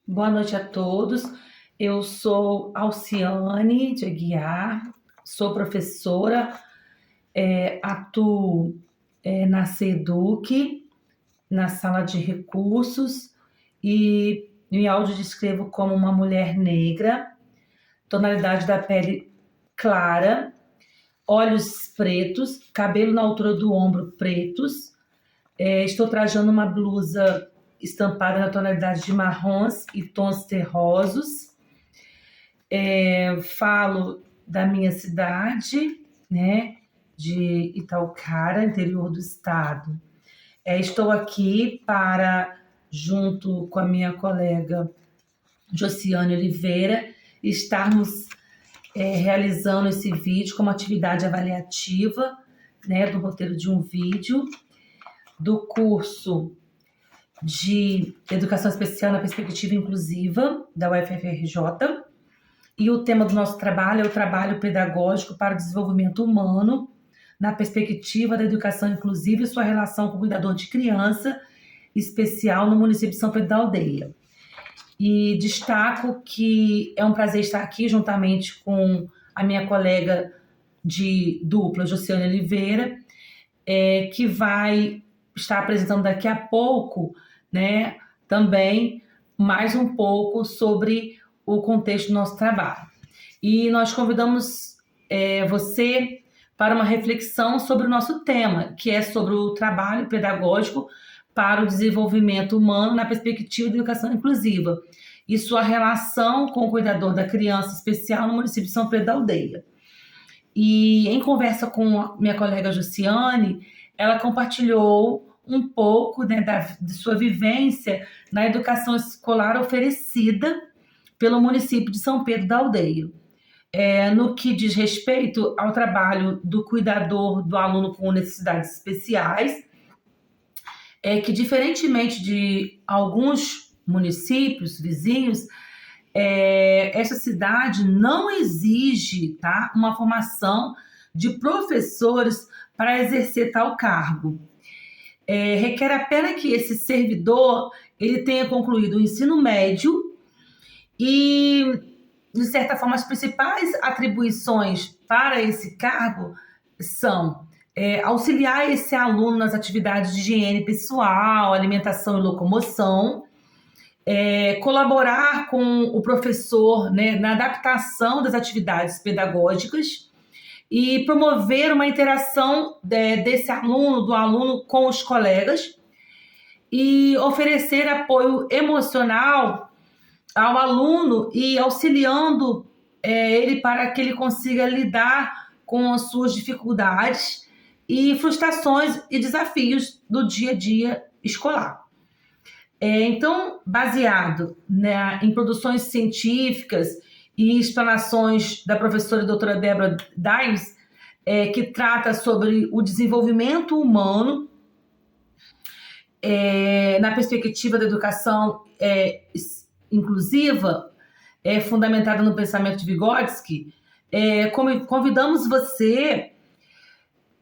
Boa noite a todos. Eu sou Alciane de Aguiar, sou professora, atuo na SEDUC, na sala de recursos, e me audiodescrevo como uma mulher negra, tonalidade da pele clara, olhos pretos, cabelo na altura do ombro pretos. Estou trajando uma blusa estampada na tonalidade de marrons e tons terrosos. Falo da minha cidade, né, de Itaocara, interior do estado. Estou aqui para, junto com a minha colega Josiane Oliveira, estarmos realizando esse vídeo como atividade avaliativa, né, do roteiro de um vídeo do curso de Educação Especial na Perspectiva Inclusiva da UFRJ. E o tema do nosso trabalho é o trabalho pedagógico para o desenvolvimento humano na perspectiva da educação inclusiva e sua relação com o cuidador de criança especial no município de São Pedro da Aldeia. E destaco que é um prazer estar aqui juntamente com a minha colega de dupla, Josiane Oliveira, que vai estar apresentando daqui a pouco, né, também mais um pouco sobre o contexto do nosso trabalho. E nós convidamos você para uma reflexão sobre o nosso tema, que é sobre o trabalho pedagógico para o desenvolvimento humano na perspectiva da educação inclusiva e sua relação com o cuidador da criança especial no município de São Pedro da Aldeia. E em conversa com a minha colega Josiane, ela compartilhou um pouco, né, de sua vivência na educação escolar oferecida pelo município de São Pedro da Aldeia. No que diz respeito ao trabalho do cuidador do aluno com necessidades especiais, que diferentemente de alguns municípios vizinhos, essa cidade não exige, tá, uma formação de professores para exercer tal cargo. Requer apenas que esse servidor ele tenha concluído o ensino médio e, de certa forma, as principais atribuições para esse cargo são auxiliar esse aluno nas atividades de higiene pessoal, alimentação e locomoção, colaborar com o professor, né, na adaptação das atividades pedagógicas e promover uma interação desse aluno, do aluno com os colegas e oferecer apoio emocional ao aluno e auxiliando ele para que ele consiga lidar com as suas dificuldades e frustrações e desafios do dia a dia escolar. Então, baseado, né, em produções científicas e explanações da professora e doutora Débora Dimes, que trata sobre o desenvolvimento humano na perspectiva da educação inclusiva, fundamentada no pensamento de Vygotsky, convidamos você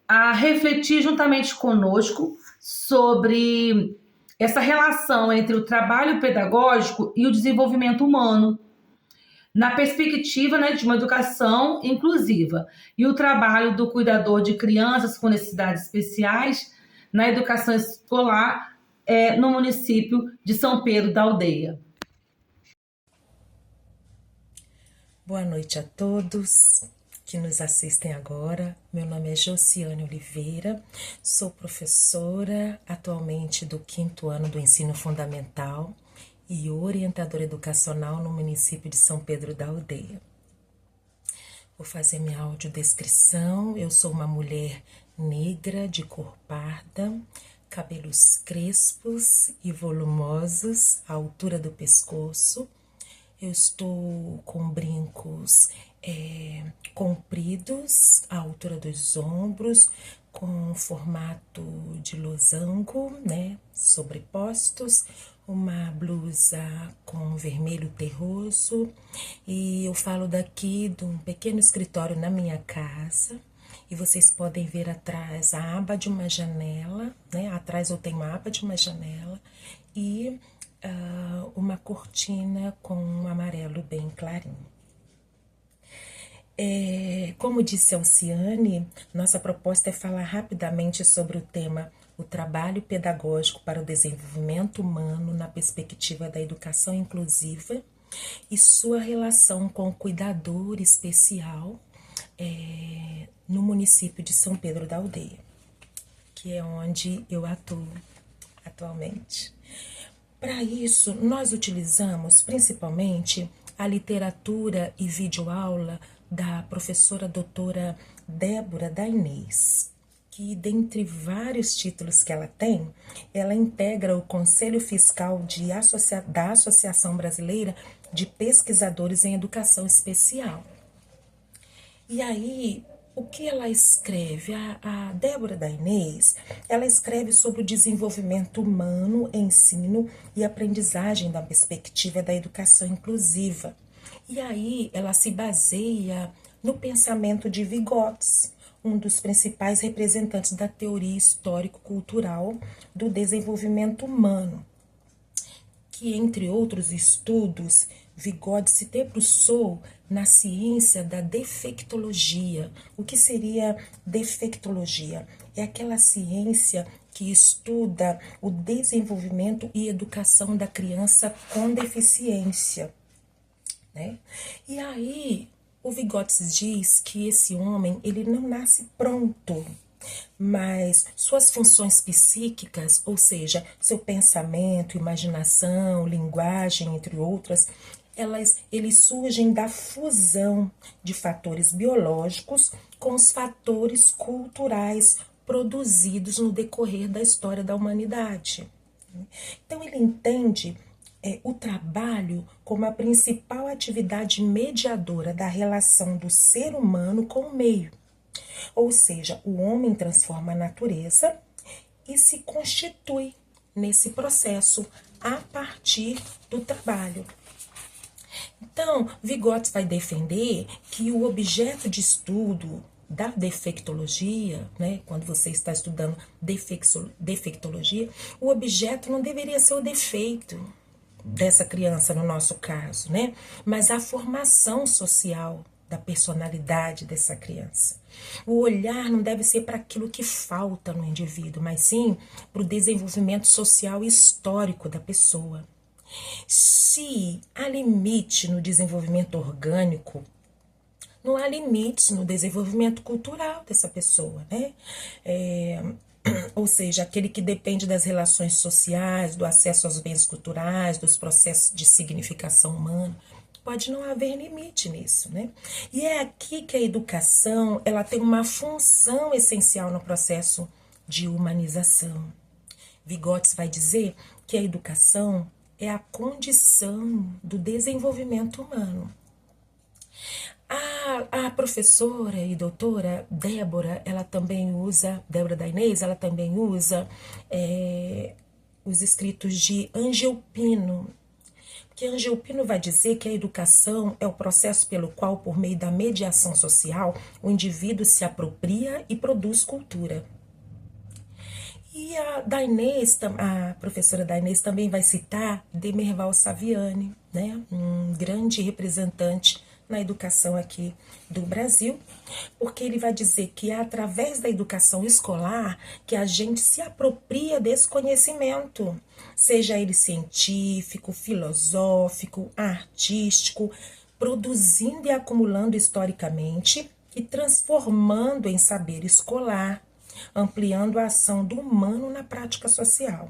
a refletir juntamente conosco sobre essa relação entre o trabalho pedagógico e o desenvolvimento humano, na perspectiva, né, de uma educação inclusiva, e o trabalho do cuidador de crianças com necessidades especiais na educação escolar no município de São Pedro da Aldeia. Boa noite a todos que nos assistem agora. Meu nome é Josiane Oliveira, sou professora atualmente do 5º ano do ensino fundamental e orientadora educacional no município de São Pedro da Aldeia. Vou fazer minha audiodescrição. Eu sou uma mulher negra de cor parda, cabelos crespos e volumosos à altura do pescoço. Eu estou com brincos compridos à altura dos ombros, com formato de losango, né, sobrepostos, uma blusa com vermelho terroso, e eu falo daqui de um pequeno escritório na minha casa, e vocês podem ver atrás a aba de uma janela, né, atrás eu tenho a aba de uma janela, e uma cortina com um amarelo bem clarinho. Como disse a Alciane, nossa proposta é falar rapidamente sobre o tema o trabalho pedagógico para o desenvolvimento humano na perspectiva da educação inclusiva e sua relação com o cuidador especial no município de São Pedro da Aldeia, que é onde eu atuo atualmente. Para isso, nós utilizamos principalmente a literatura e videoaula da professora doutora Débora Dainês, que dentre vários títulos que ela tem, ela integra o Conselho Fiscal da Associação Brasileira de Pesquisadores em Educação Especial. E aí, o que ela escreve? A Débora Dainês, ela escreve sobre o desenvolvimento humano, ensino e aprendizagem da perspectiva da educação inclusiva. E aí, ela se baseia no pensamento de Vygotsky, um dos principais representantes da teoria histórico-cultural do desenvolvimento humano, que, entre outros estudos, Vygotsky se debruçou na ciência da defectologia. O que seria defectologia? É aquela ciência que estuda o desenvolvimento e educação da criança com deficiência, né? E aí, o Vygotsky diz que esse homem, ele não nasce pronto, mas suas funções psíquicas, ou seja, seu pensamento, imaginação, linguagem, entre outras, eles surgem da fusão de fatores biológicos com os fatores culturais produzidos no decorrer da história da humanidade. Então, ele entende o trabalho como a principal atividade mediadora da relação do ser humano com o meio. Ou seja, o homem transforma a natureza e se constitui nesse processo a partir do trabalho. Então, Vygotsky vai defender que o objeto de estudo da defectologia, né, quando você está estudando defectologia, o objeto não deveria ser o defeito dessa criança, no nosso caso, né, mas a formação social da personalidade dessa criança. O olhar não deve ser para aquilo que falta no indivíduo, mas sim para o desenvolvimento social e histórico da pessoa. Se há limite no desenvolvimento orgânico, não há limites no desenvolvimento cultural dessa pessoa, né? Ou seja, aquele que depende das relações sociais, do acesso aos bens culturais, dos processos de significação humana. Pode não haver limite nisso, né? E é aqui que a educação, ela tem uma função essencial no processo de humanização. Vygotsky vai dizer que a educação é a condição do desenvolvimento humano. A professora e doutora Débora, Débora Dainês, ela também usa os escritos de Angel Pino, que Angel Pino vai dizer que a educação é o processo pelo qual, por meio da mediação social, o indivíduo se apropria e produz cultura. E a professora Dainês também vai citar Demerval Saviani, né, um grande representante na educação aqui do Brasil, porque ele vai dizer que é através da educação escolar que a gente se apropria desse conhecimento, seja ele científico, filosófico, artístico, produzindo e acumulando historicamente e transformando em saber escolar, ampliando a ação do humano na prática social.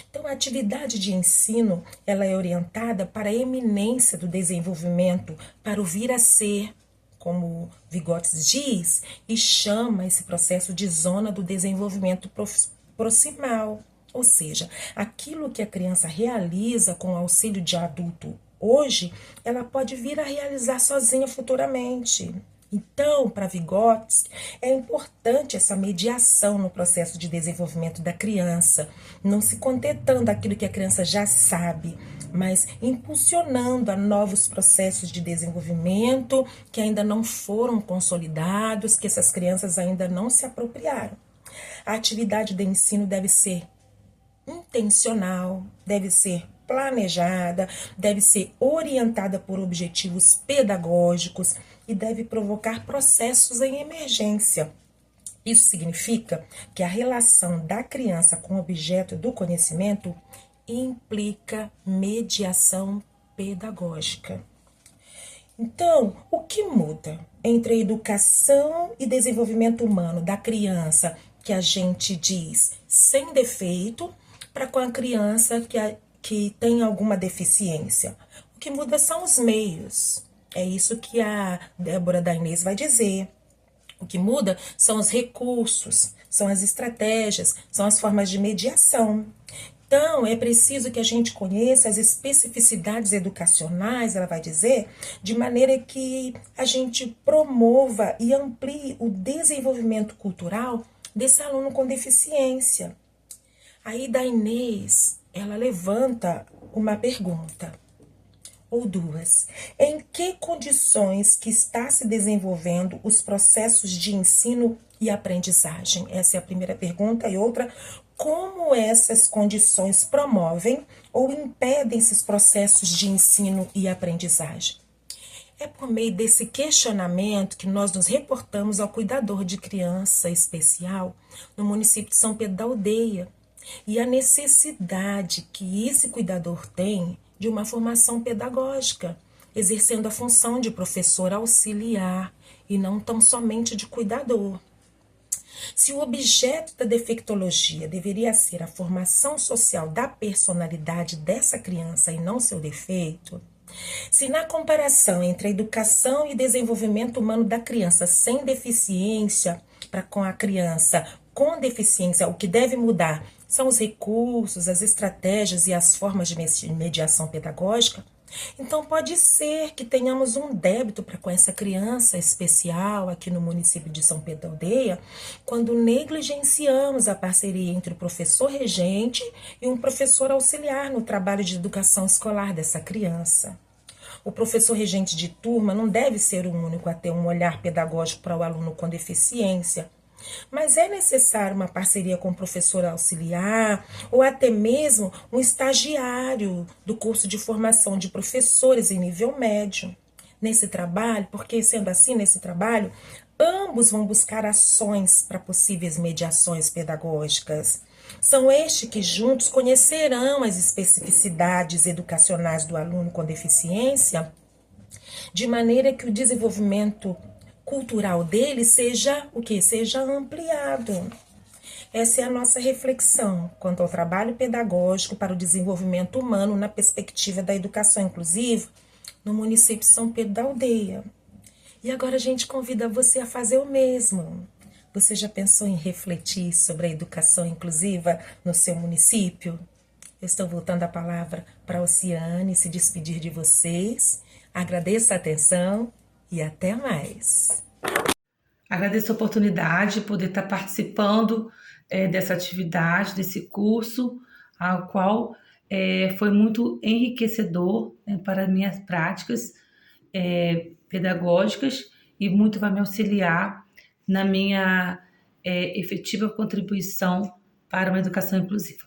Então, a atividade de ensino, ela é orientada para a eminência do desenvolvimento, para o vir a ser, como Vygotsky diz, e chama esse processo de zona do desenvolvimento proximal, ou seja, aquilo que a criança realiza com o auxílio de adulto hoje, ela pode vir a realizar sozinha futuramente. Então, para Vygotsky, é importante essa mediação no processo de desenvolvimento da criança, não se contentando daquilo que a criança já sabe, mas impulsionando a novos processos de desenvolvimento que ainda não foram consolidados, que essas crianças ainda não se apropriaram. A atividade de ensino deve ser intencional, deve ser planejada, deve ser orientada por objetivos pedagógicos e deve provocar processos em emergência. Isso significa que a relação da criança com o objeto do conhecimento implica mediação pedagógica. Então, o que muda entre a educação e desenvolvimento humano da criança, que a gente diz sem defeito, para com a criança que tem alguma deficiência? O que muda são os meios. É isso que a Débora da Inês vai dizer. O que muda são os recursos, são as estratégias, são as formas de mediação. Então, é preciso que a gente conheça as especificidades educacionais, ela vai dizer, de maneira que a gente promova e amplie o desenvolvimento cultural desse aluno com deficiência. Aí, da Inês, ela levanta uma pergunta, ou duas. Em que condições que está se desenvolvendo os processos de ensino e aprendizagem? Essa é a primeira pergunta. E outra, como essas condições promovem ou impedem esses processos de ensino e aprendizagem? É por meio desse questionamento que nós nos reportamos ao cuidador de criança especial no município de São Pedro da Aldeia e a necessidade que esse cuidador tem de uma formação pedagógica, exercendo a função de professor auxiliar e não tão somente de cuidador. Se o objeto da defectologia deveria ser a formação social da personalidade dessa criança e não seu defeito, se na comparação entre a educação e desenvolvimento humano da criança sem deficiência para com a criança com deficiência, o que deve mudar são os recursos, as estratégias e as formas de mediação pedagógica, então pode ser que tenhamos um débito para com essa criança especial aqui no município de São Pedro da Aldeia, quando negligenciamos a parceria entre o professor regente e um professor auxiliar no trabalho de educação escolar dessa criança. O professor regente de turma não deve ser o único a ter um olhar pedagógico para o aluno com deficiência, mas é necessário uma parceria com o professor auxiliar ou até mesmo um estagiário do curso de formação de professores em nível médio. Nesse trabalho, porque sendo assim, nesse trabalho, ambos vão buscar ações para possíveis mediações pedagógicas. São estes que juntos conhecerão as especificidades educacionais do aluno com deficiência, de maneira que o desenvolvimento cultural dele seja o que? Seja ampliado. Essa é a nossa reflexão quanto ao trabalho pedagógico para o desenvolvimento humano na perspectiva da educação inclusiva no município de São Pedro da Aldeia. E agora a gente convida você a fazer o mesmo. Você já pensou em refletir sobre a educação inclusiva no seu município? Eu estou voltando a palavra para a Oceane se despedir de vocês. Agradeço a atenção e até mais. Agradeço a oportunidade de poder estar participando dessa atividade, desse curso, ao qual foi muito enriquecedor para minhas práticas pedagógicas e muito vai me auxiliar na minha efetiva contribuição para uma educação inclusiva.